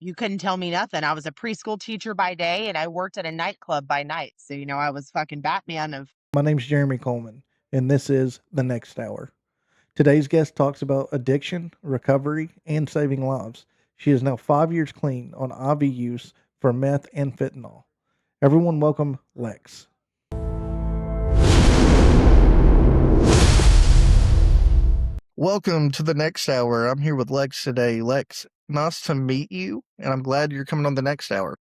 you couldn't tell me nothing. I was a preschool teacher by day and I worked at a nightclub by night. So, I was fucking Batman of. My name's Jeremy Coleman, and this is The Next Hour. Today's guest talks about addiction, recovery, and saving lives. She is now 5 years clean on IV use for meth and fentanyl. Everyone, welcome Lex. Welcome to The Next Hour. I'm here with Lex today. Lex, nice to meet you, and I'm glad you're coming on The Next Hour.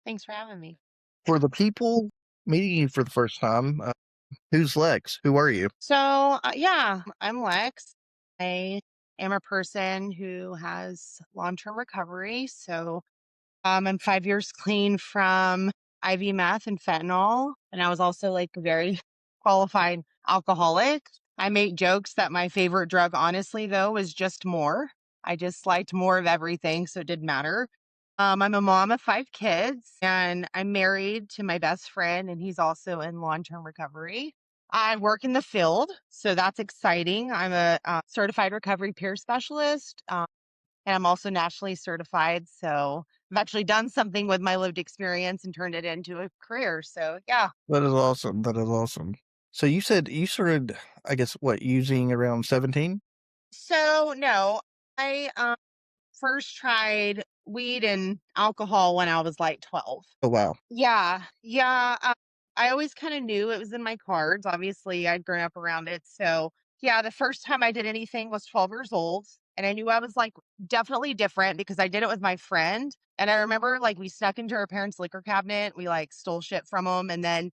Thanks for having me. For the people meeting you for the first time, who's Lex? Who are you? So, yeah, I'm Lex. I am a person who has long term recovery. So, I'm 5 years clean from IV meth and fentanyl. And I was also like a very qualified alcoholic. I make jokes that my favorite drug, honestly, though, was just more. I just liked more of everything. So it didn't matter. I'm a mom of 5 kids and I'm married to my best friend, and he's also in long term recovery. I work in the field, so that's exciting. I'm a certified recovery peer specialist. And I'm also nationally certified. So I've actually done something with my lived experience and turned it into a career. So yeah. That is awesome. That is awesome. So you said you started, I guess, what, using around 17? So no, I first tried weed and alcohol when I was like 12. Oh, wow. Yeah. Yeah. I always kind of knew it was in my cards. Obviously, I'd grown up around it. So, yeah, the first time I did anything was 12 years old. And I knew I was like definitely different because I did it with my friend. And I remember like we snuck into her parents' liquor cabinet. We like stole shit from them. And then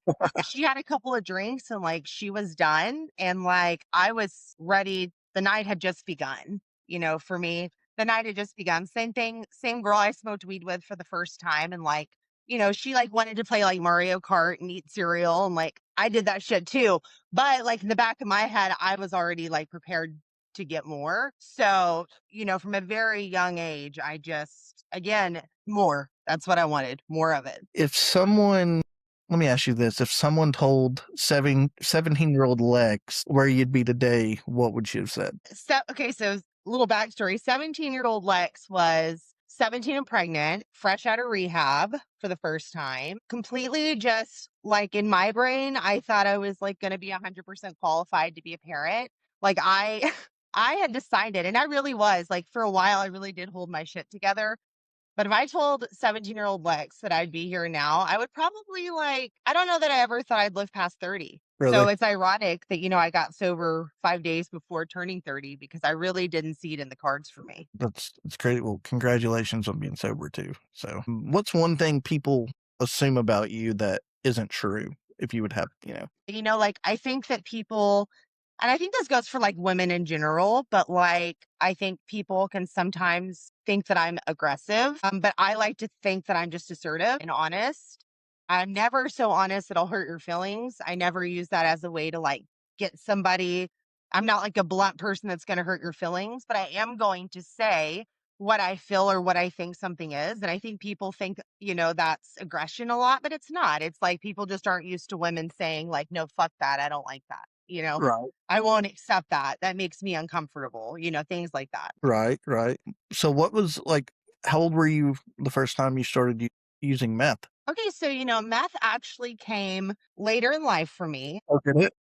she had a couple of drinks and like she was done. And like I was ready. The night had just begun, for me. The night had just begun. Same thing, same girl I smoked weed with for the first time. And like, she like wanted to play like Mario Kart and eat cereal. And like I did that shit too. But like in the back of my head, I was already like prepared to get more. So, from a very young age, I just, again, more. That's what I wanted, more of it. If someone, let me ask you this, if someone told 17-year-old Lex where you'd be today, what would you have said? Okay, so little backstory. 17-year-old Lex was 17 and pregnant, fresh out of rehab for the first time. Completely just like in my brain, I thought I was like going to be 100% qualified to be a parent. Like I I had decided, and I really was, like for a while I really did hold my shit together. But if I told 17-year-old Lex that I'd be here now, I would probably like, I don't know that I ever thought I'd live past 30. So Really? it's ironic that, I got sober 5 days before turning 30 because I really didn't see it in the cards for me. That's great. Well, congratulations on being sober too. So, what's one thing people assume about you that isn't true? If you would have. Like I think that people, and I think this goes for like women in general, but like I think people can sometimes think that I'm aggressive. But I like to think that I'm just assertive and honest. I'm never so honest that I'll hurt your feelings. I never use that as a way to like get somebody. I'm not like a blunt person that's going to hurt your feelings, but I am going to say what I feel or what I think something is. And I think people think, that's aggression a lot, but it's not. It's like people just aren't used to women saying, like, no, fuck that. I don't like that. Right. I won't accept that. That makes me uncomfortable, things like that. Right, right. So, what was like? How old were you the first time you started using meth? Okay. So, meth actually came later in life for me. Oh, did it?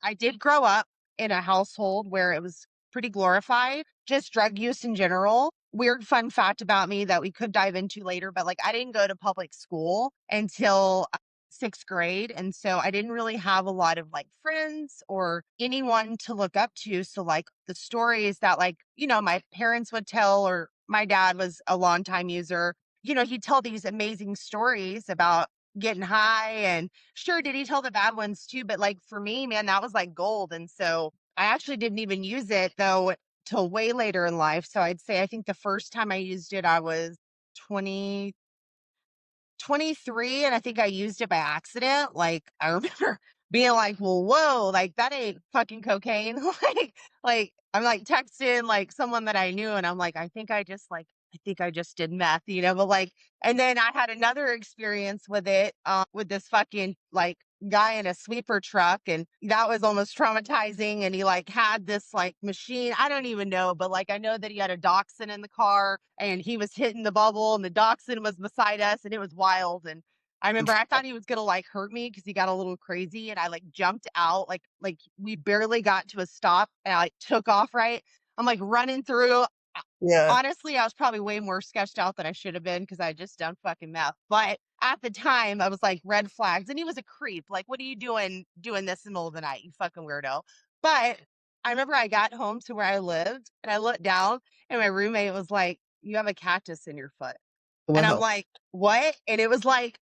I did grow up in a household where it was pretty glorified, just drug use in general. Weird fun fact about me that we could dive into later, but like I didn't go to public school until sixth grade. And so I didn't really have a lot of like friends or anyone to look up to. So, like, the stories that, like, my parents would tell, or my dad was a longtime user, he'd tell these amazing stories about getting high. And sure, did he tell the bad ones too? But like for me, man, that was like gold. And so I actually didn't even use it though till way later in life. So I'd say I think the first time I used it, I was 20, 23, and I think I used it by accident. Like I remember being like, well, whoa, like that ain't fucking cocaine. like I'm like texting like someone that I knew and I'm like, I think I just did meth, but like, and then I had another experience with it, with this fucking like guy in a sweeper truck, and that was almost traumatizing, and he, like, had this, like, machine, I don't even know, but, like, I know that he had a dachshund in the car, and he was hitting the bubble, and the dachshund was beside us, and it was wild, and I remember I thought he was gonna, like, hurt me because he got a little crazy, and I, like, jumped out, like, we barely got to a stop, and I, like, took off, right? I'm, like, running through. Yeah. Honestly, I was probably way more sketched out than I should have been because I had just done fucking meth. But at the time, I was like, red flags. And he was a creep. Like, what are you doing this in the middle of the night, you fucking weirdo? But I remember I got home to where I lived and I looked down and my roommate was like, you have a cactus in your foot. And I'm Wow. like, what? And it was like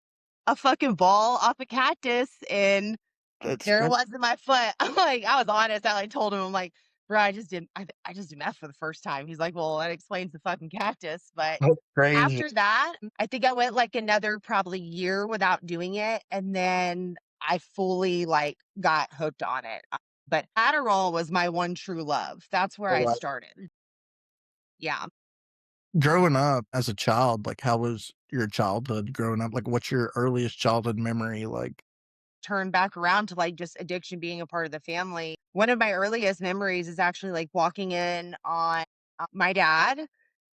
a fucking ball off a cactus. And That's there it cra was in my foot. I'm like, I was honest. I like told him, I'm like, bro, I just did meth for the first time. He's like, well, that explains the fucking cactus. But that's crazy. after that, I think I went like another probably year without doing it. And then I fully like got hooked on it. But Adderall was my one true love. That's where Oh, I wow. started. Yeah. Growing up as a child, like, how was your childhood growing up? Like, what's your earliest childhood memory like? Turn back around to like just addiction being a part of the family. One of my earliest memories is actually like walking in on my dad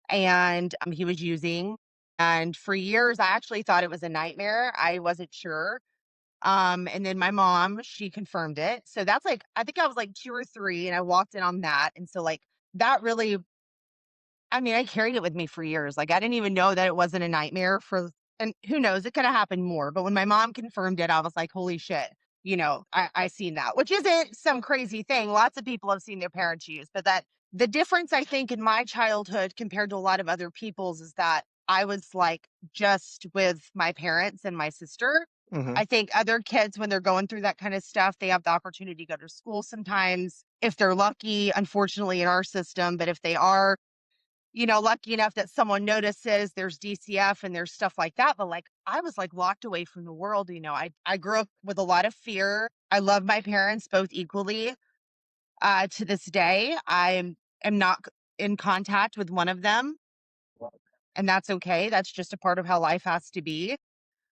and he was using. And for years, I actually thought it was a nightmare. I wasn't sure. And then my mom, she confirmed it. So that's like, I think I was like 2 or 3, and I walked in on that. And so, like, that really, I mean, I carried it with me for years. Like, I didn't even know that it wasn't a nightmare for, and who knows, it could have happened more. But when my mom confirmed it, I was like, holy shit, I seen that, which isn't some crazy thing. Lots of people have seen their parents use, but that the difference I think in my childhood compared to a lot of other people's is that I was like just with my parents and my sister. Mhm. I think other kids, when they're going through that kind of stuff, they have the opportunity to go to school sometimes if they're lucky, unfortunately, in our system. But if they are, lucky enough that someone notices there's DCF and there's stuff like that. But like I was like locked away from the world. I grew up with a lot of fear. I love my parents both equally. To this day, am not in contact with one of them, and that's okay. That's just a part of how life has to be.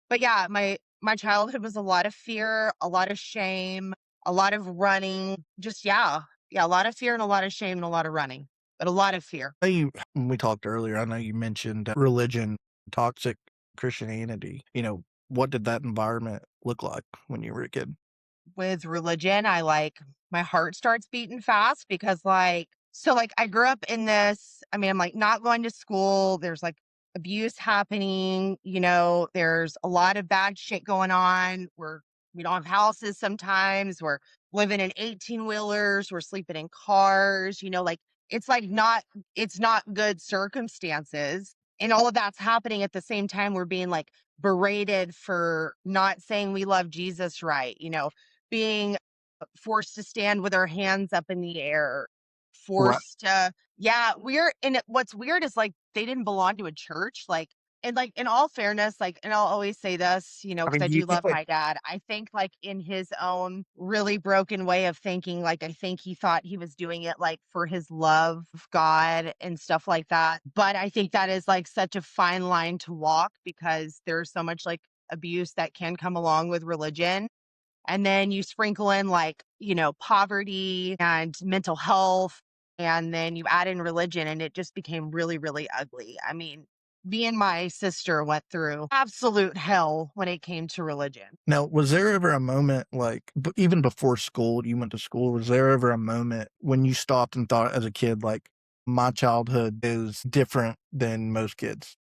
But yeah, my childhood was a lot of fear, a lot of shame, a lot of running. Just yeah, a lot of fear and a lot of shame and a lot of running, but a lot of fear. I know you when we talked earlier, I know you mentioned religion, toxic Christianity. What did that environment look like when you were a kid? With religion, my heart starts beating fast because like I grew up in this, I mean, I'm like not going to school, there's like abuse happening, there's a lot of bad shit going on. We don't have houses sometimes, we're living in 18-wheelers, we're sleeping in cars, like it's like it's not good circumstances. And all of that's happening at the same time we're being like berated for not saying we love Jesus right, being forced to stand with our hands up in the air, Right. forced to yeah, what's weird is, like, they didn't belong to a church, like, in all fairness, like, and I'll always say this, I 'cause mean, I you do love my dad. I think, like, in his own really broken way of thinking, like, I think he thought he was doing it, like, for his love of God and stuff like that, but I think that is, like, such a fine line to walk because there's so much, like, abuse that can come along with religion, and then you sprinkle in like, poverty and mental health. And then you add in religion and it just became really, really ugly. I mean, me and my sister went through absolute hell when it came to religion. Now, was there ever a moment, like, even before school, you went to school, was there ever a moment when you stopped and thought as a kid, like, my childhood is different than most kids?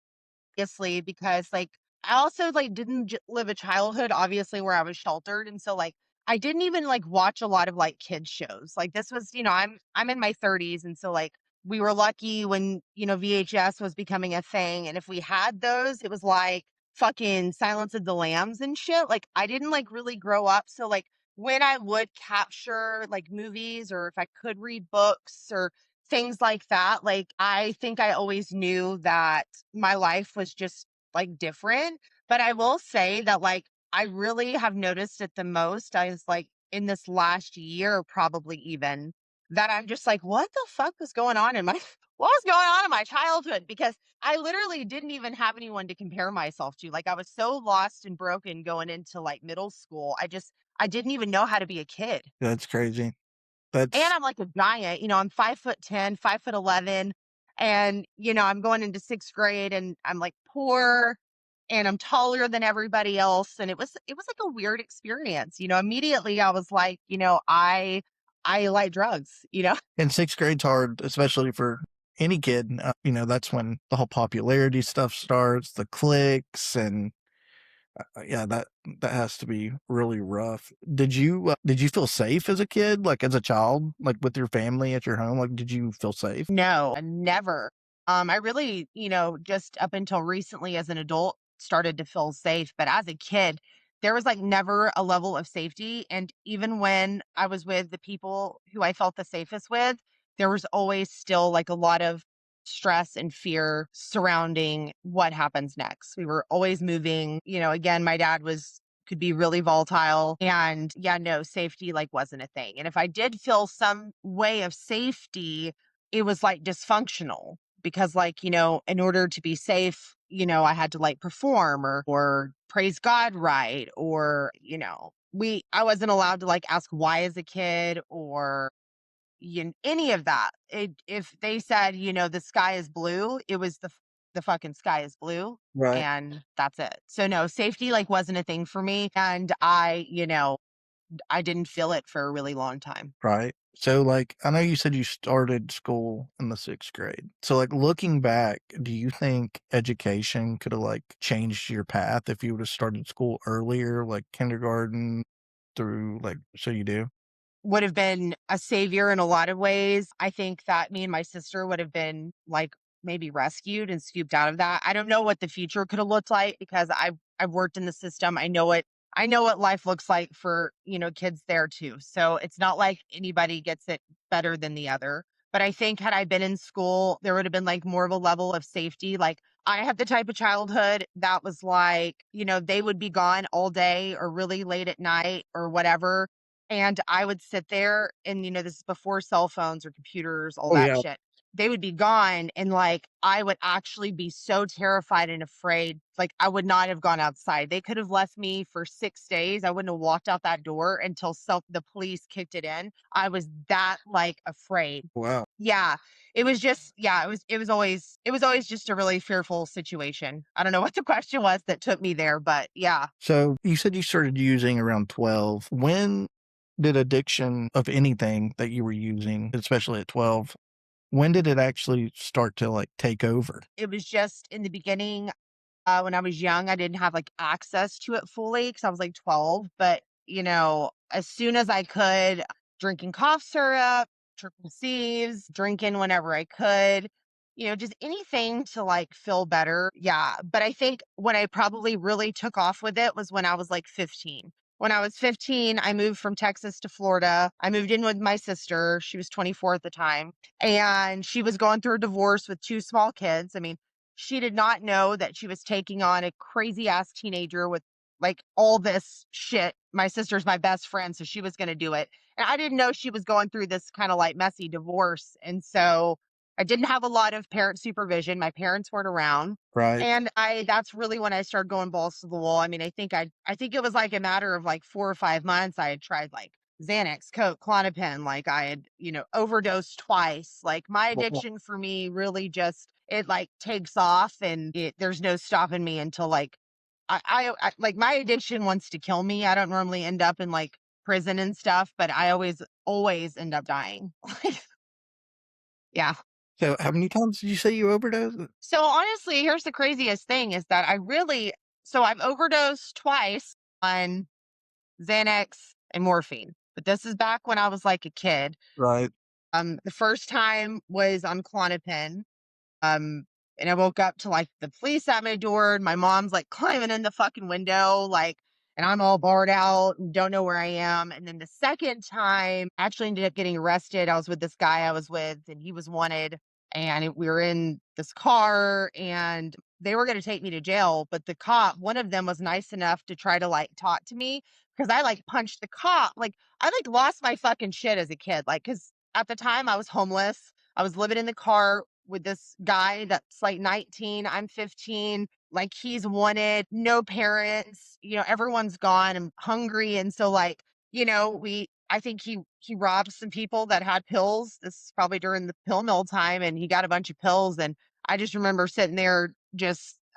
Obviously, because like I also like didn't live a childhood obviously where I was sheltered, and so like I didn't even like watch a lot of like kids shows. Like this was, I'm in my 30s, and so like we were lucky when VHS was becoming a thing, and if we had those, it was like fucking Silence of the Lambs and shit. Like I didn't like really grow up, so like when I would capture like movies or if I could read books or things like that, like I think I always knew that my life was just, like, different, but I will say that, like, I really have noticed it the most, I was, like, in this last year, probably even. that I'm just like, what the fuck was going on in my what was going on in my childhood? Because I literally didn't even have anyone to compare myself to. Like I was so lost and broken going into like middle school. I didn't even know how to be a kid. That's crazy. And That's I'm like a giant, I'm 5'10", 5'11", and I'm going into sixth grade and I'm like poor and I'm taller than everybody else. And it was like a weird experience. Immediately I was like, I like drugs. in 6th grade's hard, especially for any kid, that's when the whole popularity stuff starts, the cliques, and, yeah, that has to be really rough. Did you feel safe as a kid, like, as a child, like, with your family at your home? Like, did you feel safe? No, never. I really, just up until recently as an adult started to feel safe. But as a kid, there was like never a level of safety. And even when I was with the people who I felt the safest with, there was always still like a lot of stress and fear surrounding what happens next. We were always moving. Again, my dad could be really volatile, and yeah, no, safety like wasn't a thing. And if I did feel some way of safety, it was like dysfunctional because like, in order to be safe, I had to like perform or praise God right, or, I wasn't allowed to like ask why as a kid, or any of that. If they said, the sky is blue, it was the fucking sky is blue, Right. and that's it. So no, safety like wasn't a thing for me, and I didn't feel it for a really long time. Right. So, like, I know you said you started school in the 6th grade. So, like, looking back, do you think education could have, like, changed your path if you would have started school earlier, like kindergarten through, like, so you do? Would have been a savior in a lot of ways. I think that me and my sister would have been like maybe rescued and scooped out of that. I don't know what the future could have looked like because I've worked in the system. I know what life looks like for, kids there too. So it's not like anybody gets it better than the other. But I think had I been in school, there would have been like more of a level of safety. Like I had the type of childhood that was like, they would be gone all day or really late at night or whatever, and I would sit there and, this is before cell phones or computers, all Oh, that yeah. shit. They would be gone and like I would actually be so terrified and afraid. Like I would not have gone outside. They could have left me for 6 days. I wouldn't have walked out that door until the police kicked it in. I was that like afraid. Wow. Yeah. It was just, yeah, it was always just a really fearful situation. I don't know what the question was that took me there, but yeah. So, you said you started using around 12. When did addiction of anything that you were using, especially at 12, when did it actually start to, like, take over? It was just in the beginning. When I was young, I didn't have, like, access to it fully because I was, like, 12, but, as soon as I could, drinking cough syrup, triple C's, drinking whenever I could, just anything to, like, feel better. Yeah, but I think when I probably really took off with it was when I was, like, 15. When I was 15, I moved from Texas to Florida. I moved in with my sister. She was 24 at the time, and she was going through a divorce with 2 small kids. I mean, she did not know that she was taking on a crazy ass teenager with like all this shit. My sister's my best friend, so she was going to do it. And I didn't know she was going through this kind of like messy divorce. And so I didn't have a lot of parent supervision. My parents weren't around. Right. And that's really when I started going balls to the wall. I mean, I think it was like a matter of like 4 or 5 months. I had tried like Xanax, Coke, Klonopin, like I had, overdosed twice. Like my Well, addiction for me really just it like takes off, and there's no stopping me until like like my addiction wants to kill me. I don't normally end up in like prison and stuff, but I always end up dying. Yeah. so how many times did you say you overdosed? So honestly, here's the craziest thing is that I've overdosed twice on Xanax and morphine. But this is back when I was like a kid. Right. The first time was on Klonopin. Um, and I woke up to like the police at my door, and my mom's like climbing in the fucking window, like, and I'm all barred out and don't know where I am. And then the second time, I actually ended up getting arrested. I was with this guy I was with, and he was wanted. And we were in this car, and they were going to take me to jail. But the cop, one of them was nice enough to try to like talk to me because I like punched the cop. Like, I like lost my fucking shit as a kid. Like, cause At the time, I was homeless. I was living in the car with this guy that's like 19. I'm 15. Like he's wanted, no parents, everyone's gone. I'm hungry. And so like, I think he robbed some people that had pills. This is probably during the pill mill time and he got a bunch of pills. And I just remember sitting there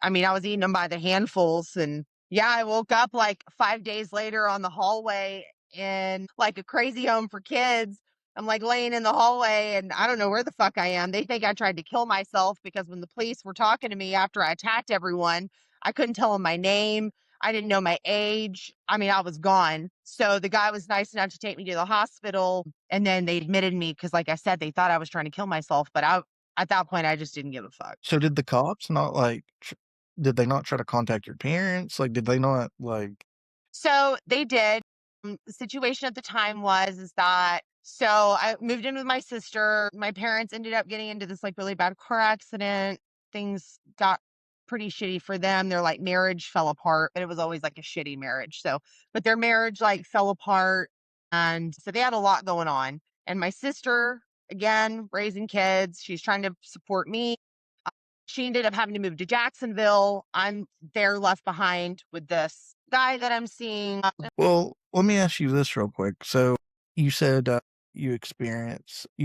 I mean, I was eating them by the handfuls. And yeah, I woke up like 5 days later on the hallway in like a crazy home for kids. I'm like laying in the hallway and I don't know where the fuck I am. They think I tried to kill myself because when the police were talking to me after I attacked everyone, I couldn't tell them my name. I didn't know my age. I mean, I was gone. So the guy was nice enough to take me to the hospital and then they admitted me because like I said, they thought I was trying to kill myself, but at that point I just didn't give a fuck. So did the cops not, like, did they not try to contact your parents? Like, did they not, like So they did. The situation at the time was is that so I moved in with my sister. My parents ended up getting into this like really bad car accident. Things got pretty shitty for them. Their like marriage fell apart, but it was always like a shitty marriage. So, but their marriage like fell apart, and so they had a lot going on. And my sister, again, raising kids, she's trying to support me. She ended up having to move to Jacksonville. I'm there left behind with this guy that I'm seeing. Well, let me ask you this real quick. So, you said, you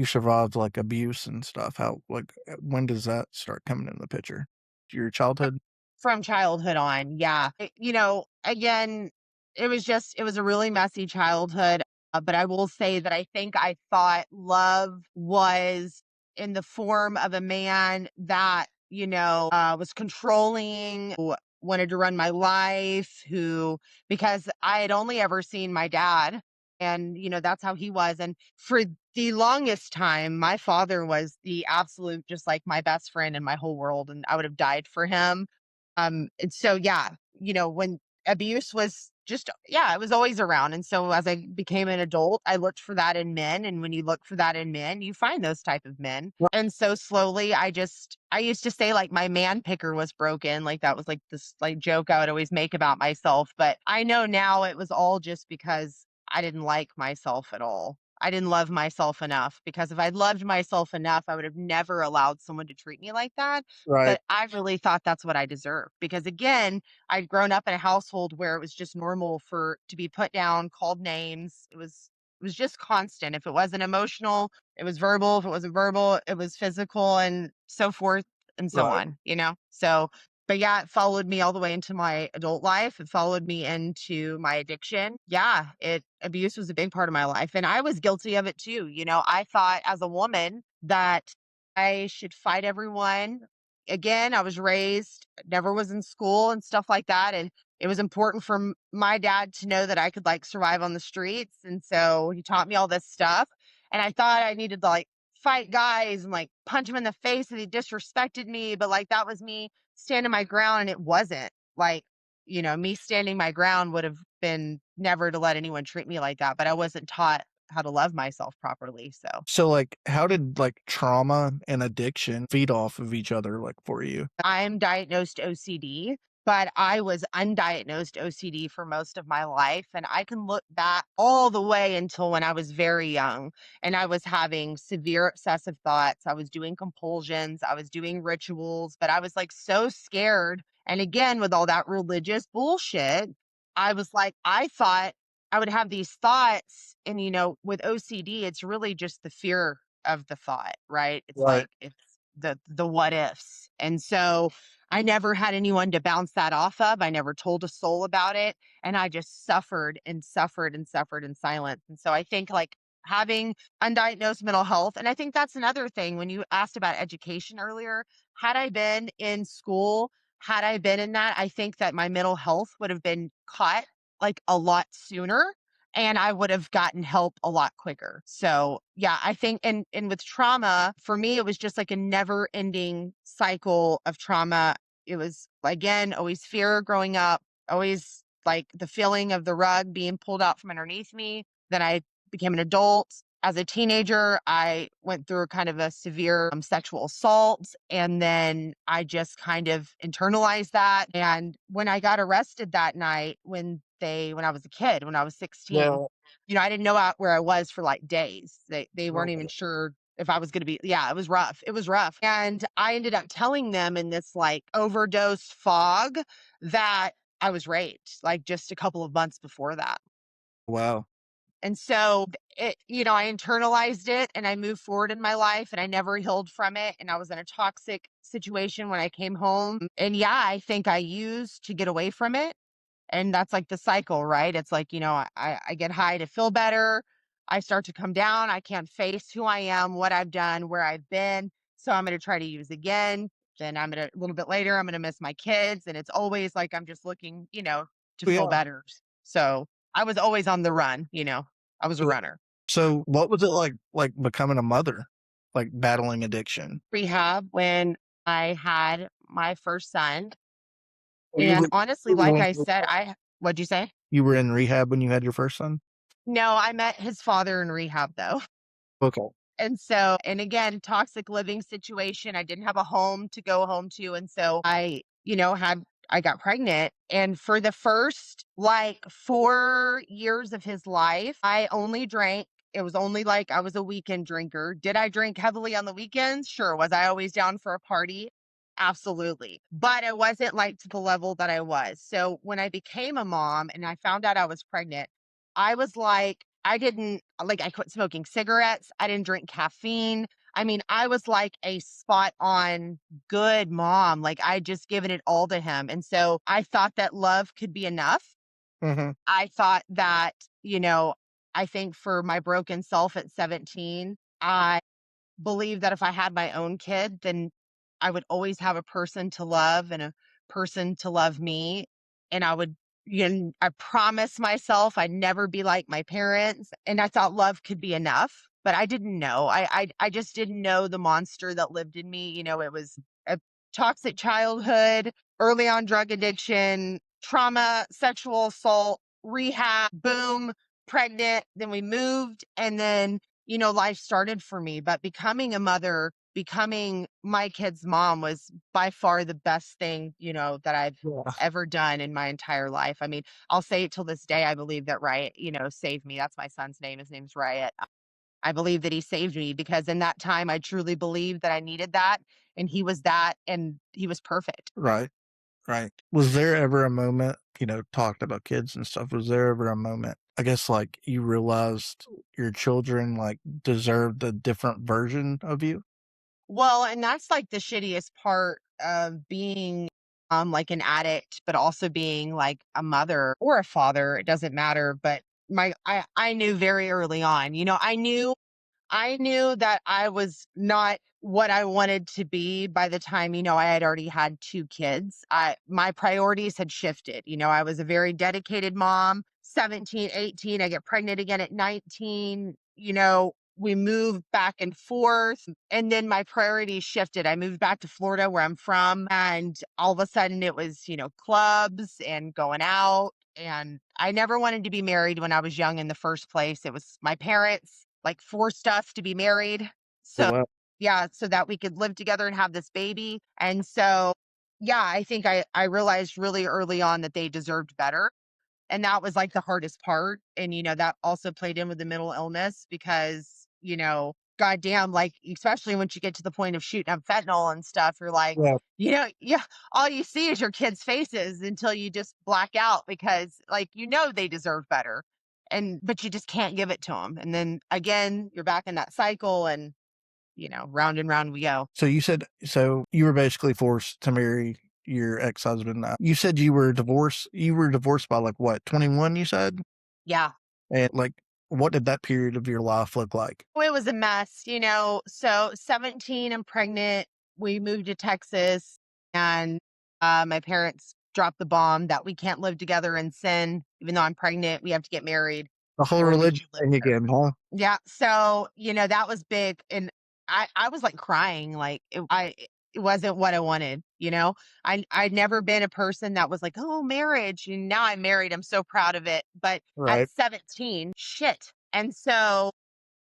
survived, like, abuse and stuff. How like, when does that start coming in the picture? Your childhood? From childhood on, yeah. Again, it was a really messy childhood, but I will say that I think I thought love was in the form of a man that, was controlling, who wanted to run my life, who because I had only ever seen my dad and, that's how he was, and for the longest time, my father was the absolute just, like, my best friend in my whole world, and I would have died for him. And so, yeah, when abuse was just, yeah, it was always around. And so as I became an adult, I looked for that in men. And when you look for that in men, you find those type of men. And so slowly I used to say like my man picker was broken. Like that was like this like joke I would always make about myself. But I know now it was all just because I didn't like myself at all. I didn't love myself enough because if I loved myself enough, I would have never allowed someone to treat me like that. Right. But I really thought that's what I deserved because again, I'd grown up in a household where it was just normal for to be put down, called names. It was just constant. If it wasn't emotional, it was verbal. If it wasn't verbal, it was physical and so forth and so Right. on. So but yeah, it followed me all the way into my adult life. It followed me into my addiction. Yeah, it abuse was a big part of my life. And I was guilty of it too. I thought as a woman that I should fight everyone. Again, I was raised, never was in school and stuff like that. And it was important for my dad to know that I could like survive on the streets. And so he taught me all this stuff. And I thought I needed to like fight guys and like punch him in the face and he disrespected me. But like that was me standing my ground and it wasn't like, me standing my ground would have been never to let anyone treat me like that. But I wasn't taught how to love myself properly. So So, like, how did, like, trauma and addiction feed off of each other, like, for you? I'm diagnosed OCD, but I was undiagnosed OCD for most of my life. And I can look back all the way until when I was very young and I was having severe obsessive thoughts. I was doing compulsions, I was doing rituals, but I was like so scared. And again, with all that religious bullshit, I was like, I thought I would have these thoughts. And, with OCD, it's really just the fear of the thought, right? It's Right. like, it's the what ifs. And so I never had anyone to bounce that off of. I never told a soul about it. And I just suffered and suffered and suffered in silence. And so I think like having undiagnosed mental health, and I think that's another thing when you asked about education earlier, had I been in school, had I been in that, I think that my mental health would have been caught like a lot sooner and I would have gotten help a lot quicker. So, yeah, I think and with trauma, for me it was just like a never-ending cycle of trauma. It was again always fear growing up, always like the feeling of the rug being pulled out from underneath me. Then I became an adult. As a teenager, I went through kind of a severe sexual assault, and then I just kind of internalized that. And when I got arrested that night, when I was a kid, when I was Yeah. 16, I didn't know out where I was for like days. They weren't even Oh, sure if I was going to be, yeah, it was rough. It was rough. And I ended up telling them in this like overdose fog that I was raped like just a couple of months before that. wow. And so I internalized it and I moved forward in my life and I never healed from it. And I was in a toxic situation when I came home. And yeah, I think I used to get away from it. And that's like the cycle, right? It's like, I get high to feel better. I start to come down. I can't face who I am, what I've done, where I've been. So I'm going to try to use again. Then a little bit later, I'm going to miss my kids. And it's always like I'm just looking, to feel Yeah. better. So I was always on the run, I was a runner. So, what was it like becoming a mother? Like, battling addiction? Rehab when I had my first son. You And were honestly, you were like in I said, what'd you say? you were in rehab when you had your first son? No, I met his father in rehab though. Okay. And so, and again, toxic living situation. I didn't have a home to go home to. And so I got pregnant. And for the first like 4 years of his life, I only drank. It was only like I was a weekend drinker. Did I drink heavily on the weekends? Sure. Was I always down for a party? Absolutely. But it wasn't like to the level that I was. So when I became a mom and I found out I was pregnant, I was like, I quit smoking cigarettes. I didn't drink caffeine. I mean, I was like a spot on good mom. Like I just given it all to him. And so I thought that love could be enough. Mhm. I thought that, you know, I think for my broken self at 17, I believe that if I had my own kid, then I would always have a person to love and a person to love me. And I promised myself I'd never be like my parents. And I thought love could be enough, but I didn't know. I just didn't know the monster that lived in me. It was a toxic childhood, early on drug addiction, trauma, sexual assault, rehab, boom, pregnant. Then we moved. And then life started for me. But becoming a mother, becoming my kid's mom was by far the best thing, that I've Yeah. ever done in my entire life. I mean, I'll say it till this day. I believe that Riot, saved me. That's my son's name. His name's Riot. I believe that he saved me because in that time, I truly believed that I needed that. And he was that. And he was perfect. Right, right. Was there ever a moment, talking about kids and stuff, was there ever a moment, I guess, like, you realized your children, like, deserved a different version of you? Well, and that's like the shittiest part of being like an addict, but also being like a mother or a father, it doesn't matter, but I knew very early on. I knew that I was not what I wanted to be by the time, I had already had 2 kids. My priorities had shifted. I was a very dedicated mom, 17, 18. I get pregnant again at 19. We moved back and forth. And then my priorities shifted. I moved back to Florida where I'm from. And all of a sudden it was, clubs and going out. And I never wanted to be married when I was young in the first place. It was my parents like forced us to be married. Oh, So wow. yeah, so that we could live together and have this baby. And so yeah, I think I realized really early on that they deserved better. And that was like the hardest part. And that also played in with the mental illness because, goddamn, like especially once you get to the point of shooting up fentanyl and stuff, you're like, Yeah. yeah, all you see is your kids' faces until you just black out because like they deserve better. But you just can't give it to them. And then again, you're back in that cycle and round and round we go. So you were basically forced to marry your ex-husband. You said you were divorced by, like, what, 21, you said? Yeah. And, like, what did that period of your life look like? It was a mess, So 17, I'm pregnant. We moved to Texas, and my parents dropped the bomb that we can't live together in sin. Even though I'm pregnant, we have to get married The whole or we religion can't live thing there. again, huh? Yeah. So that was big, and I was like crying, like it wasn't what I wanted. I'd never been a person that was like, oh, marriage, and now I'm married. I'm so proud of it. But at Right. 17, shit. And so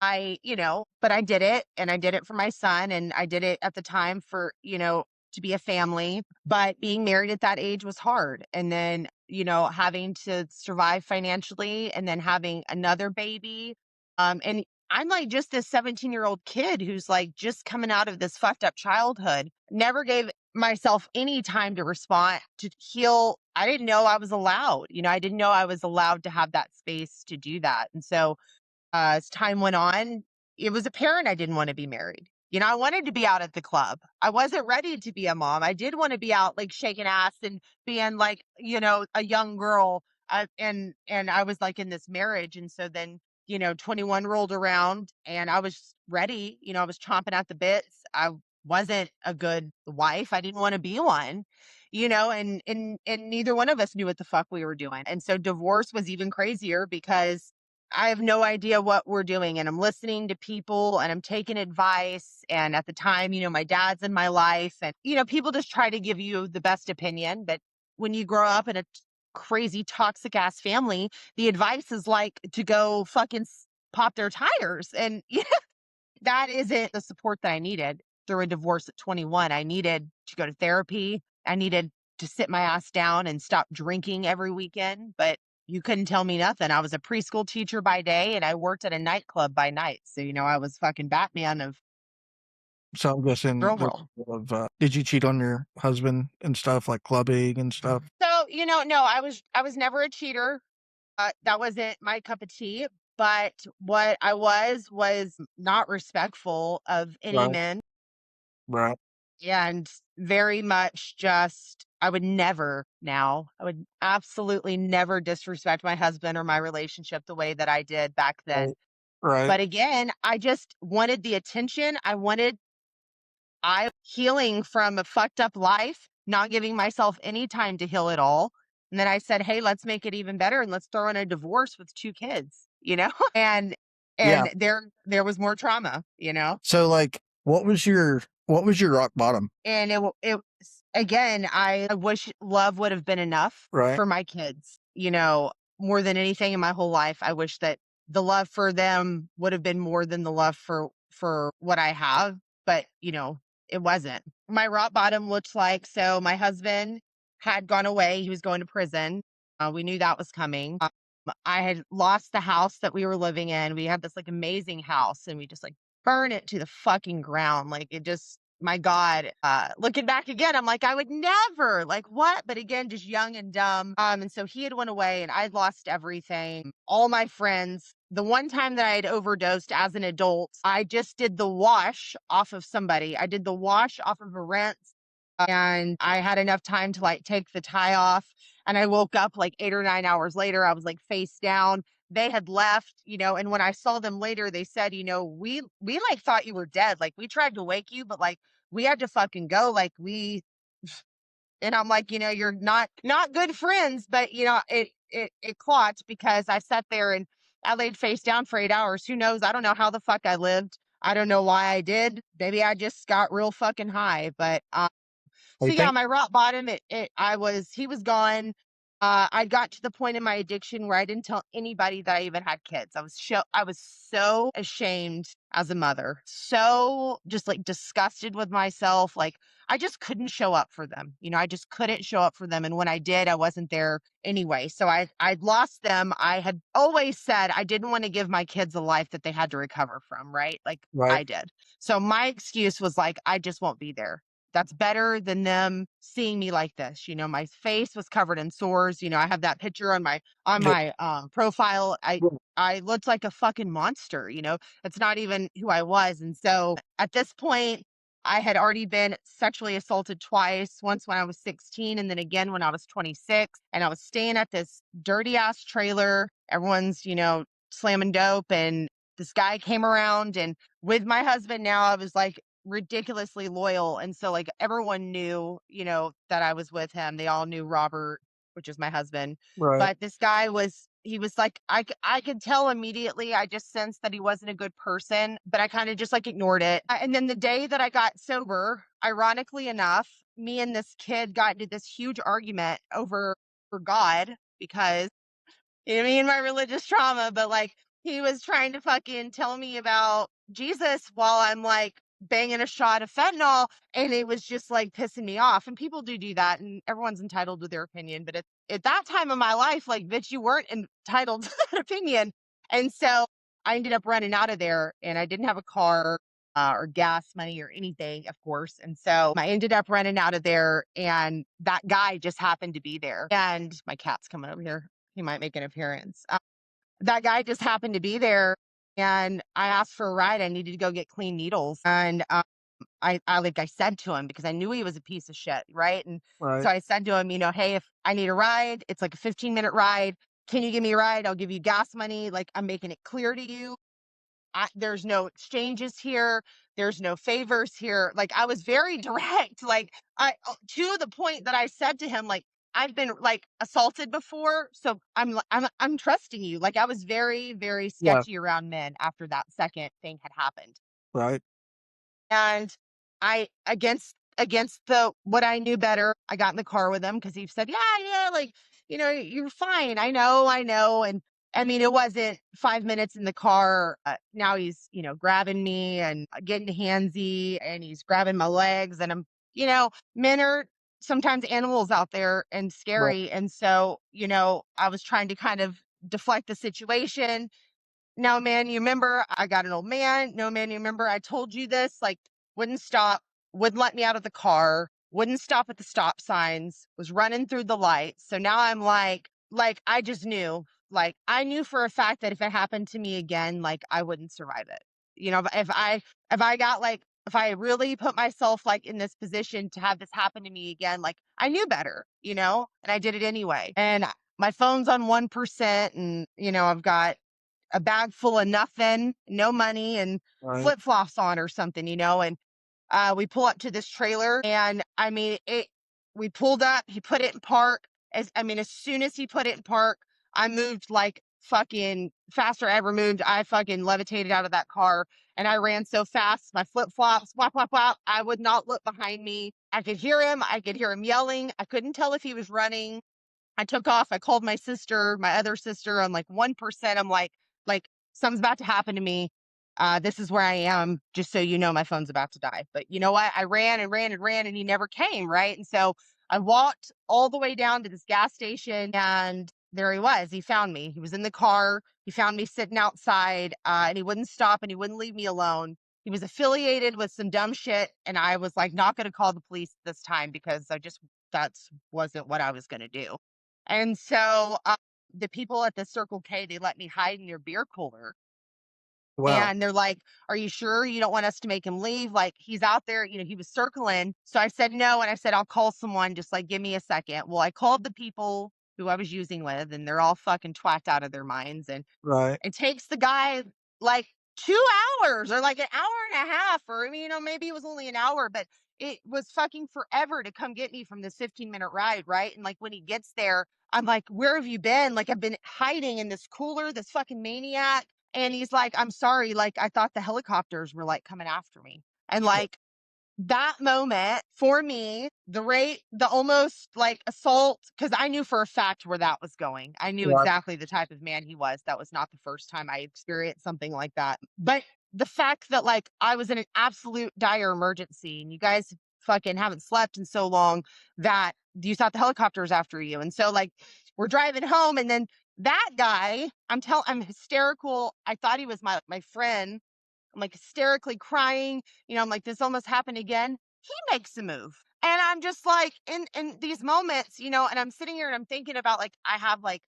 but I did it and I did it for my son and I did it at the time for, to be a family. But being married at that age was hard. And then having to survive financially and then having another baby. And I'm like just this 17-year-old kid who's like just coming out of this fucked up childhood. Never gave myself any time to respond, to heal. I didn't know I was allowed. I didn't know I was allowed to have that space to do that. And so as time went on, it was apparent I didn't want to be married. I wanted to be out at the club. I wasn't ready to be a mom. I did want to be out like shaking ass and being like, a young girl. And I was like in this marriage. And so then, 21 rolled around and I was ready. I was chomping at the bits. I wasn't a good wife. I didn't want to be one. And neither one of us knew what the fuck we were doing. And so divorce was even crazier because I have no idea what we're doing. And I'm listening to people and I'm taking advice. And at the time, my dad's in my life. And, people just try to give you the best opinion. But when you grow up in a crazy, toxic ass family, the advice is like to go fucking pop their tires. And that isn't the support that I needed through a divorce at 21. I needed to go to therapy. I needed to sit my ass down and stop drinking every weekend. But you couldn't tell me nothing. I was a preschool teacher by day and I worked at a nightclub by night. So, I was fucking Batman of So I'm guessing girl there's world. did you cheat on your husband and stuff, like clubbing and stuff? So, no, I was never a cheater. That wasn't my cup of tea. But what I was not respectful of any Right, men. right. And very much just I would absolutely never disrespect my husband or my relationship the way that I did back then. Right, right, But again, I just wanted the attention. I healing from a fucked up life, not giving myself any time to heal at all. And then I said, "Hey, let's make it even better and let's throw in a divorce with two kids," And yeah. there was more trauma. So, like, what was your rock bottom? And it was again, I wish love would have been enough Right, for my kids, more than anything in my whole life. I wish that the love for them would have been more than the love for what I have, but it wasn't. My rock bottom looks like, so my husband had gone away, he was going to prison. We knew that was coming. I had lost the house that we were living in. We had this like amazing house and we just like burn it to the fucking ground. Like it just, my God, looking back again, I'm like, I would never, like, what? But again, just young and dumb. And so he had went away and I'd lost everything, all my friends. The one time that I had overdosed as an adult, I just did the wash off of somebody. I did the wash off of a rent and I had enough time to like take the tie off. And I woke up like 8 or 9 hours later. I was like face down. They had left, and when I saw them later, they said, we like thought you were dead. Like we tried to wake you, but like we had to fucking go. Like and I'm like, you're not good friends, but it caught because I sat there and I laid face down for 8 hours. Who knows? I don't know how the fuck I lived. I don't know why I did. Maybe I just got real fucking high, but I so yeah, think. my rock bottom, he was gone. I got to the point in my addiction where I didn't tell anybody that I even had kids. I was so ashamed as a mother, so just like disgusted with myself. Like I just couldn't show up for them. I just couldn't show up for them. And when I did, I wasn't there anyway. So I'd lost them. I had always said I didn't want to give my kids a life that they had to recover from, right? Like Right, I did. So my excuse was like, I just won't be there. That's better than them seeing me like this. My face was covered in sores. I have that picture on yeah, my profile. I yeah, I looked like a fucking monster. It's not even who I was. And so at this point, I had already been sexually assaulted twice, once when I was 16 and then again when I was 26. And I was staying at this dirty ass trailer. Everyone's, slamming dope. And this guy came around and with my husband now, I was like ridiculously loyal. And so like everyone knew, that I was with him. They all knew Robert, which is my husband. right, But this guy he was like, I could tell immediately. I just sensed that he wasn't a good person, but I kind of just like ignored it. And then the day that I got sober, ironically enough, me and this kid got into this huge argument over for God because me and my religious trauma, but like he was trying to fucking tell me about Jesus while I'm like banging a shot of fentanyl, and it was just like pissing me off. And people do that, and everyone's entitled to their opinion. But at that time of my life, like, bitch, you weren't entitled to that opinion. And so I ended up running out of there, and I didn't have a car or gas money or anything, of course. And so I ended up running out of there, and that guy just happened to be there. And my cat's coming over here. He might make an appearance. That guy just happened to be there, and I asked for a ride. I needed to go get clean needles. And I said to him, because I knew he was a piece of shit, right? And so Right. I said to him, hey, if I need a ride, it's like a 15-minute ride. Can you give me a ride? I'll give you gas money. Like, I'm making it clear to you, there's no exchanges here. There's no favors here. Like, I was very direct. Like, to the point that I said to him, like, I've been like assaulted before, so I'm trusting you. Like, I was very, very Yeah. sketchy around men after that second thing had happened. Right. And I, against the what I knew better, I got in the car with him because he said, "Yeah, yeah, like, you're fine. I know." And I mean, it wasn't 5 minutes in the car. Now he's, grabbing me and getting handsy, and he's grabbing my legs, and men are sometimes animals out there and Right. scary. And so, I was trying to kind of deflect the situation. No, man, you remember I got an old man. No, man, you remember I told you this? Like, wouldn't stop, wouldn't let me out of the car, wouldn't stop at the stop signs, was running through the lights. So now I'm like, I just knew, like, I knew for a fact that if it happened to me again, like, I wouldn't survive it. If I got like, if I really put myself like in this position to have this happen to me again, like, I knew better, and I did it anyway. And my phone's on 1%, and, I've got a bag full of nothing, no money, and Right. flip flops on or something, and we pull up to this trailer, and I mean, we pulled up, he put it in park. As soon as he put it in park, I moved like fucking faster I ever moved. I fucking levitated out of that car, and I ran so fast, my flip flops, whop, whop, whop. I would not look behind me. I could hear him. I could hear him yelling. I couldn't tell if he was running. I took off. I called my sister, my other sister. I'm like 1%. I'm like something's about to happen to me. This is where I am. Just so you know, my phone's about to die. But you know what? I ran and ran and ran, and he never came. Right. And so I walked all the way down to this gas station, and there he was. He found me. He was in the car. He found me sitting outside, and he wouldn't stop, and he wouldn't leave me alone. He was affiliated with some dumb shit, and I was like, not going to call the police this time, because that's wasn't what I was going to do. And so, the people at the Circle K, they let me hide in their beer cooler. Wow. And they're like, "Are you sure you don't want us to make him leave? Like, he's out there, he was circling." So I said, "No." And I said, "I'll call someone. Just like, give me a second." Well, I called the people who I was using with, and they're all fucking twacked out of their minds. And Right. it takes the guy like 2 hours or like an hour and a half, or, maybe it was only an hour, but it was fucking forever to come get me from this 15-minute ride, right? And like when he gets there, I'm like, "Where have you been?" Like, "I've been hiding in this cooler, this fucking maniac." And he's like, "I'm sorry, like, I thought the helicopters were like coming after me." And like, that moment for me, the almost like assault, because I knew for a fact where that was going. I knew Right. exactly the type of man he was. That was not the first time I experienced something like that. But the fact that like I was in an absolute dire emergency, and you guys fucking haven't slept in so long that you thought the helicopter was after you. And so like we're driving home, and then that guy, I'm hysterical. I thought he was my friend. I'm like hysterically crying. I'm like, this almost happened again. He makes a move. And I'm just like in these moments, and I'm sitting here and I'm thinking about like I have like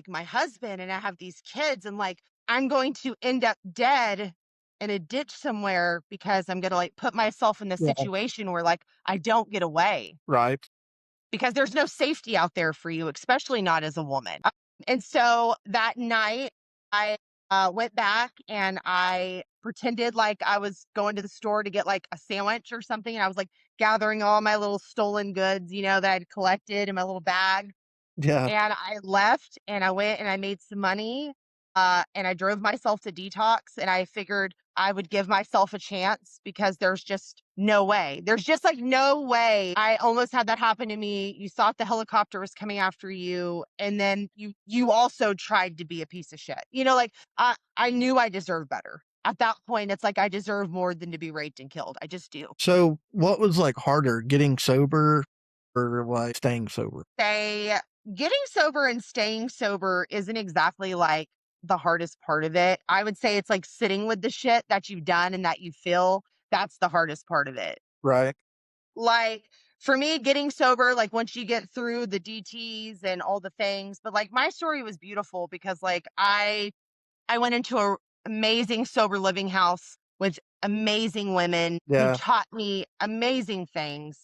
my husband, and I have these kids, and like I'm going to end up dead in a ditch somewhere because I'm gonna like put myself in the Yeah. situation where like I don't get away, Right. because there's no safety out there for you, especially not as a woman. And so that night, I went back and I pretended like I was going to the store to get like a sandwich or something. And I was like gathering all my little stolen goods, that I'd collected in my little bag. Yeah. And I left, and I went and I made some money, and I drove myself to detox, and I figured I would give myself a chance, because there's just no way. There's just like no way. I almost had that happen to me. You thought the helicopter was coming after you, and then you also tried to be a piece of shit. Like I knew I deserved better. at that point, it's like I deserve more than to be raped and killed. I just do. So, what was, like, harder, getting sober or, like, staying sober? Say getting sober and staying sober isn't exactly like the hardest part of it. I would say it's like sitting with the shit that you've done and that you feel. That's the hardest part of it. Right. Like for me, getting sober, like once you get through the DTs and all the things, but like my story was beautiful because like I went into a amazing sober living house with amazing women who Yeah. taught me amazing things.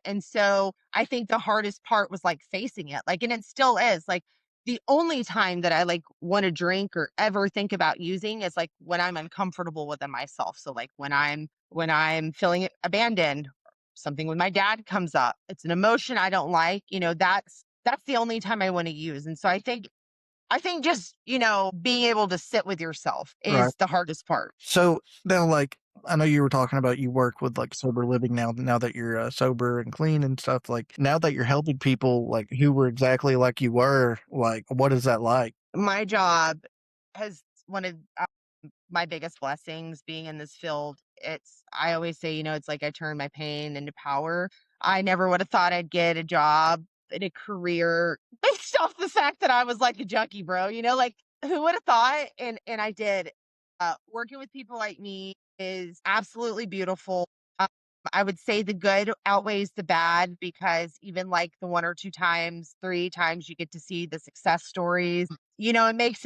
And so I think the hardest part was like facing it. Like, and it still is like the only time that I like want to drink or ever think about using is like when I'm uncomfortable within myself. So like when I'm feeling abandoned, something with my dad comes up. It's an emotion I don't like, that's the only time I want to use. And so I think just, being able to sit with yourself Right. is the hardest part. So, now, like, I know you were talking about you work with, like, sober living now that you're, sober and clean and stuff, like, now that you're helping people, like, who were exactly like you were, like, what is that like? My job has one of my biggest blessings being in this field. I always say, it's like I turned my pain into power. I never would have thought I'd get a job in a career based off the fact that I was like a junkie, bro. Like who would have thought? And I did. Working with people like me is absolutely beautiful. Um, I would say the good outweighs the bad because even like the one or two times, three times you get to see the success stories, it makes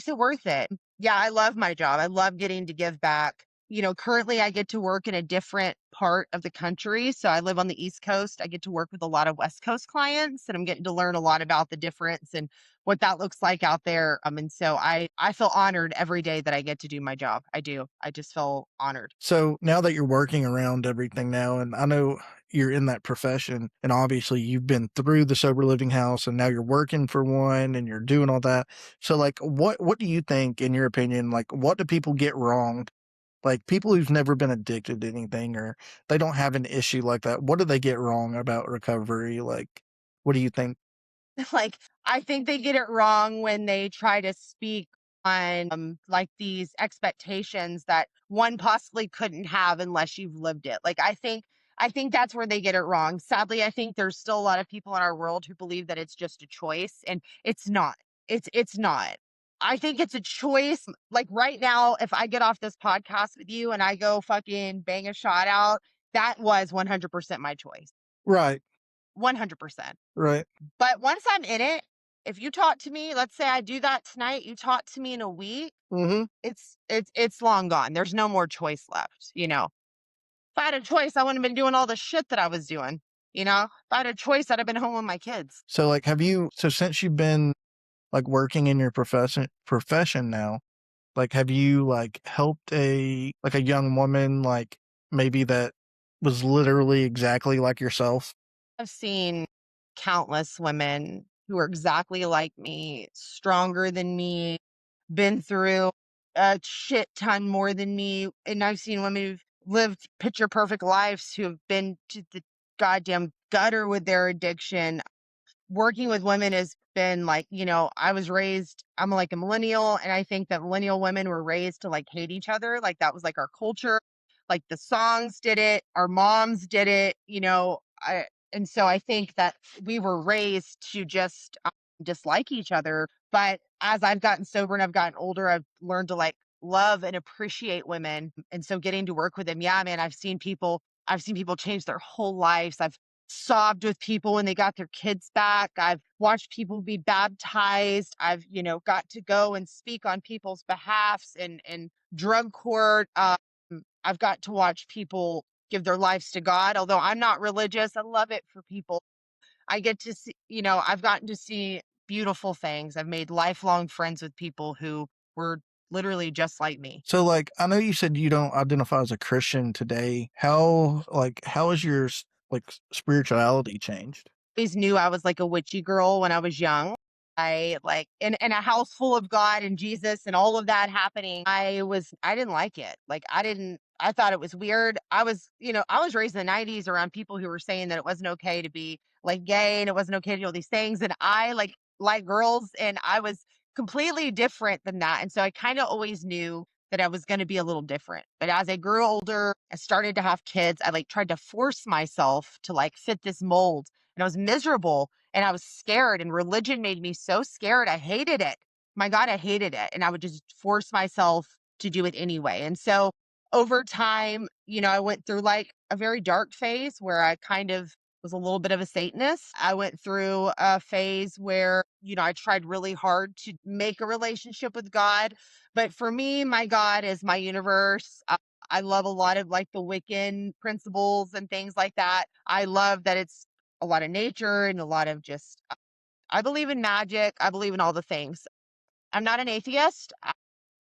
it worth it. Yeah, I love my job. I love getting to give back. Currently I get to work in a different part of the country. So I live on the East Coast. I get to work with a lot of West Coast clients and I'm getting to learn a lot about the difference and what that looks like out there. And so I feel honored every day that I get to do my job. I do. I just feel honored. So, now that you're working around everything now, and I know you're in that profession, and obviously you've been through the sober living house, and now you're working for one, and you're doing all that. So, like, what do you think, in your opinion, like, what do people get wrong? Like, people who've never been addicted to anything or they don't have an issue like that, what do they get wrong about recovery? Like, what do you think? Like, I think they get it wrong when they try to speak on like these expectations that one possibly couldn't have unless you've lived it. Like, I think that's where they get it wrong. Sadly, I think there's still a lot of people in our world who believe that it's just a choice, and it's not. It's not. I think it's a choice. Like right now, if I get off this podcast with you and I go fucking bang a shot out, that was 100% my choice. Right, 100%. right. But once I'm in it, if you talk to me, let's say I do that tonight, you talk to me in a week, Mhm. it's long gone. There's no more choice left. If I had a choice, I wouldn't have been doing all the shit that I was doing. If I had a choice, I'd have been home with my kids. So, like, since you've been, like, working in your profession now, like, have you, like, helped a young woman, like, maybe that was literally exactly like yourself? I've seen countless women who are exactly like me, stronger than me, been through a shit ton more than me. And I've seen women who've lived picture perfect lives who have been to the goddamn gutter with their addiction. Working with women has been like, I'm like a millennial, and I think that millennial women were raised to like hate each other. Like that was like our culture. Like the songs did it, our moms did it. And so I think that we were raised to just dislike each other. But as I've gotten sober and I've gotten older, I've learned to like love and appreciate women. And so getting to work with them, yeah, man, I've seen people change their whole lives. I've sobbed with people when they got their kids back. I've watched people be baptized. I've got to go and speak on people's behalfs and drug court. I've got to watch people give their lives to God. Although I'm not religious, I love it for people. I get to see, I've gotten to see beautiful things. I've made lifelong friends with people who were literally just like me. So, like, I know you said you don't identify as a Christian today. How has your spirituality changed? Always knew I was like a witchy girl when I was young. I like in a house full of God and Jesus and all of that happening. I didn't like it. Like I thought it was weird. I was raised in the 90s around people who were saying that it wasn't okay to be like gay and it wasn't okay to do all these things. And I like girls and I was completely different than that. And so I kind of always knew that I was going to be a little different. But as I grew older, I started to have kids. I like tried to force myself to like fit this mold, and I was miserable and I was scared, and religion made me so scared. I hated it. My God, I hated it. And I would just force myself to do it anyway. And so over time, I went through like a very dark phase where I kind of was a little bit of a Satanist. I went through a phase where, I tried really hard to make a relationship with God. But for me, my God is my universe. I love a lot of like the Wiccan principles and things like that. I love that it's a lot of nature and a lot of just, I believe in magic. I believe in all the things. I'm not an atheist.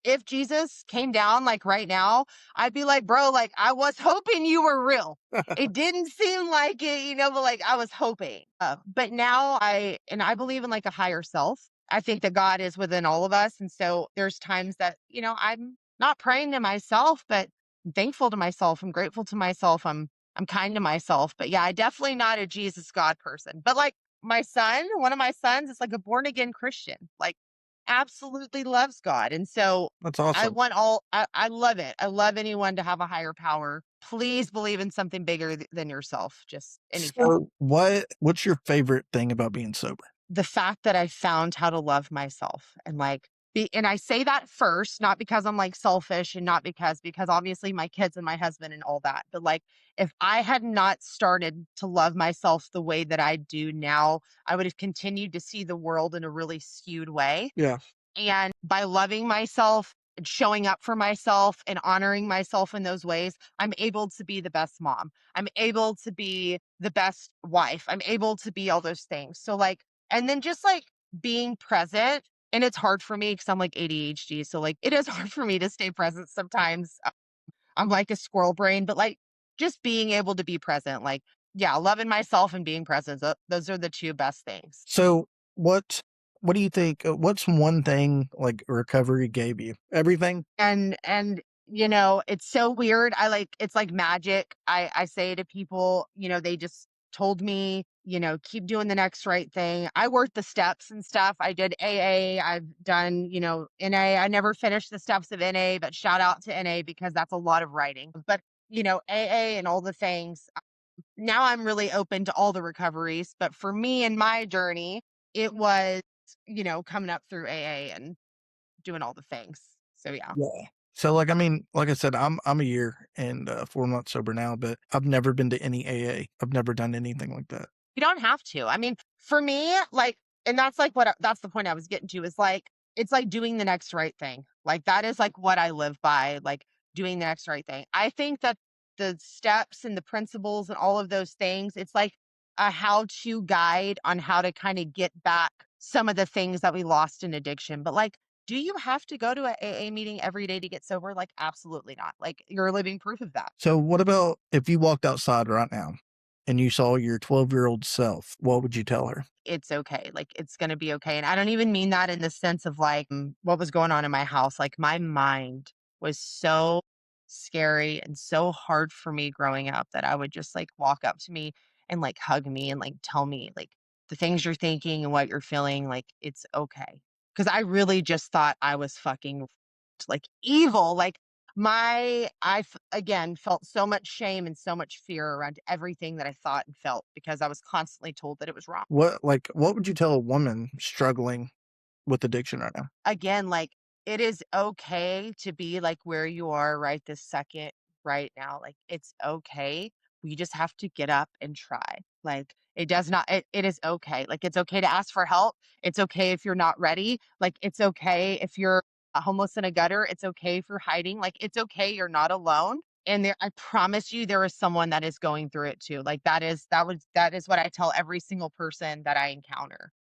If Jesus came down like right now, I'd be like, bro, like I was hoping you were real. It didn't seem like it, but like I was hoping. But now I believe in like a higher self. I think that God is within all of us. And so there's times that, I'm not praying to myself, but I'm thankful to myself. I'm grateful to myself. I'm kind to myself. But yeah, I definitely not a Jesus God person. But like one of my sons is like a born again Christian. Like absolutely loves God. And so That's I awesome. want I love it. I love anyone to have a higher power. Please believe in something bigger than yourself, just anything. So, what's your favorite thing about being sober? The fact that I found how to love myself and like and I say that first, not because I'm like selfish and not because obviously my kids and my husband and all that, but like if I had not started to love myself the way that I do now, I would have continued to see the world in a really skewed way. Yeah. And by loving myself and showing up for myself and honoring myself in those ways, I'm able to be the best mom. I'm able to be the best wife. I'm able to be all those things. So, like, and then just like being present. And it's hard for me because I'm like ADHD. So, like, it is hard for me to stay present sometimes. I'm like a squirrel brain, but like just being able to be present, like, yeah, loving myself and being present. Those are the two best things. So, what what do you think? What's one thing like recovery gave you? Everything. And it's so weird. It's like magic. I say to people, they just told me, keep doing the next right thing. I worked the steps and stuff. I did AA. I've done, NA. I never finished the steps of NA, but shout out to NA because that's a lot of writing. But AA and all the things. Now I'm really open to all the recoveries, but for me and my journey, it was, coming up through AA and doing all the things. So yeah. Yeah. So, like, I mean, like I said, I'm a year and 4 months sober now, but I've never been to any AA. I've never done anything like that. You don't have to. I mean, for me, like, and that's like that's the point I was getting to is like, it's like doing the next right thing. Like, that is like what I live by, like doing the next right thing. I think that the steps and the principles and all of those things, it's like a how to guide on how to kind of get back some of the things that we lost in addiction. But like, do you have to go to a AA meeting every day to get sober? Like, absolutely not. Like, you're living proof of that. So, what about if you walked outside right now and you saw your 12-year-old self? What would you tell her? It's okay. Like, it's gonna be okay, and I don't even mean that in the sense of, like, what was going on in my house. Like, my mind was so scary and so hard for me growing up that I would just, like, walk up to me and, like, hug me and, like, tell me, like, the things you're thinking and what you're feeling, like, it's okay. Because I really just thought I was fucking, like, evil. Like, again, felt so much shame and so much fear around everything that I thought and felt because I was constantly told that it was wrong. What would you tell a woman struggling with addiction right now? Again, like, it is okay to be, like, where you are right this second, right now, like, it's okay. We just have to get up and try. Like, it does not it is okay. Like, it's okay to ask for help. It's okay if you're not ready. Like, it's okay if you're, homeless in a gutter. It's okay if you're hiding. Like, it's okay, you're not alone, and I promise you there is someone that is going through it too. Like, that is what I tell every single person that I encounter.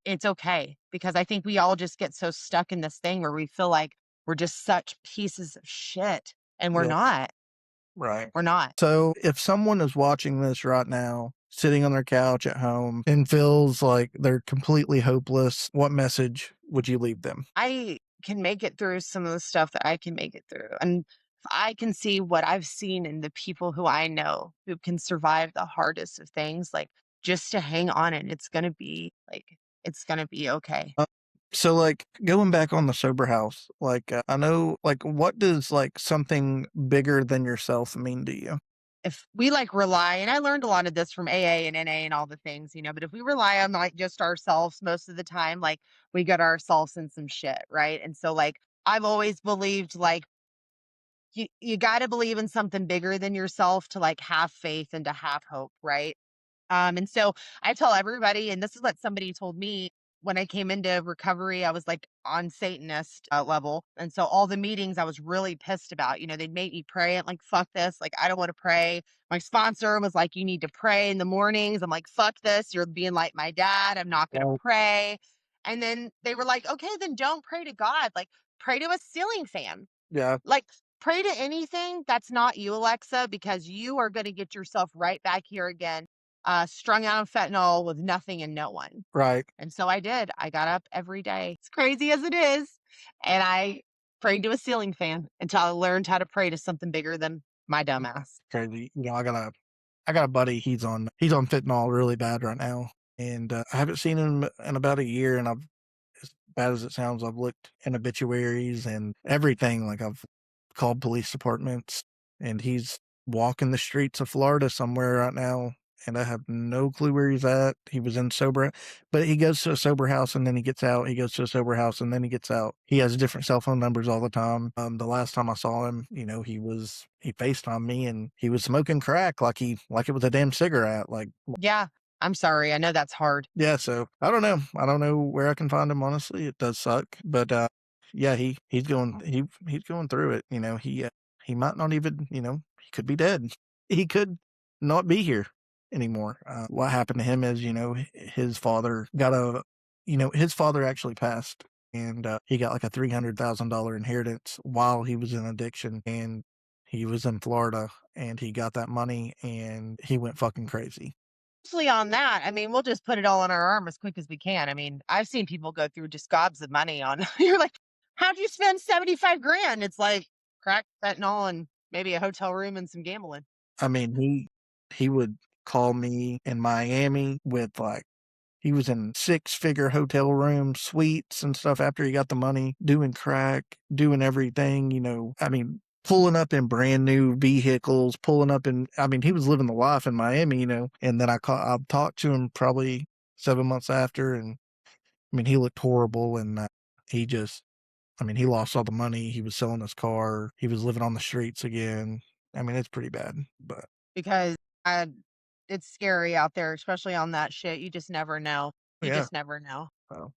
It's okay because I think we all just get so stuck in this thing where we feel like we're just such pieces of shit, and we're Yeah. not. Right. We're not. So, if someone is watching this right now, sitting on their couch at home and feels like they're completely hopeless, what message would you leave them? I can make it through some of the stuff that I can make it through, and if I can see what I've seen in the people who I know who can survive the hardest of things, like, just to hang on, and it's gonna be, like, it's gonna be okay. So, like, going back on the sober house, like, I know, like, what does, like, something bigger than yourself mean to you? If we like rely, and I learned a lot of this from AA and NA and all the things, but if we rely on like just ourselves most of the time, like we get ourselves in some shit, right? And so like I've always believed like you got to believe in something bigger than yourself to like have faith and to have hope, right? And so I tell everybody, and this is what somebody told me when I came into recovery. I was like on Satanist level. And so all the meetings I was really pissed about, they'd make me pray and like, fuck this. Like, I don't want to pray. My sponsor was like, you need to pray in the mornings. I'm like, fuck this. You're being like my dad. I'm not going to Well, pray. And then they were like, okay, then don't pray to God. Like, pray to a ceiling fan. yeah, Like, pray to anything that's not you, Alexa, because you are going to get yourself right back here again, strung out on fentanyl with nothing and no one. right. And so I did. I got up every day, as crazy as it is, and I prayed to a ceiling fan until I learned how to pray to something bigger than my dumbass. Crazy. I got a buddy, he's on fentanyl really bad right now, and, I haven't seen him in about a year, and I've as bad as it sounds, I've looked in obituaries and everything, like, I've called police departments, and he's walking the streets of Florida somewhere right now, and I have no clue where he's at. He was in sober but he goes to a sober house and then he gets out, he goes to a sober house and then he gets out. He has different cell phone numbers all the time. The last time I saw him, he FaceTimed me and he was smoking crack like it was a damn cigarette, like Yeah, I'm sorry. I know that's hard yeah, so I don't know. I don't know where I can find him, honestly. It does suck, but, yeah, he's going through it, he might not even, he could be dead. He could not be here anymore. What happened to him is, his father actually passed, and, he got, like, a $300,000 inheritance while he was in addiction, and he was in Florida, and he got that money, and he went fucking crazy. mostly on that. I mean, we'll just put it all on our arm as quick as we can. I mean, I've seen people go through just gobs of money on you're like, how'd you spend 75 grand? It's like crack, fentanyl, and maybe a hotel room and some gambling. I mean, he would call me in Miami with, like he was in six-figure hotel rooms, suites, and stuff after he got the money, doing crack, doing everything, I mean, pulling up in brand new vehicles, pulling up in I mean, he was living the life in Miami, and then I talked to him probably 7 months after, and, I mean, he looked horrible, and, he just I mean, he lost all the money, he was selling his car, he was living on the streets again. I mean, it's pretty bad, but Because I it's scary out there, especially on that shit. You just never know. You yeah. just never know. So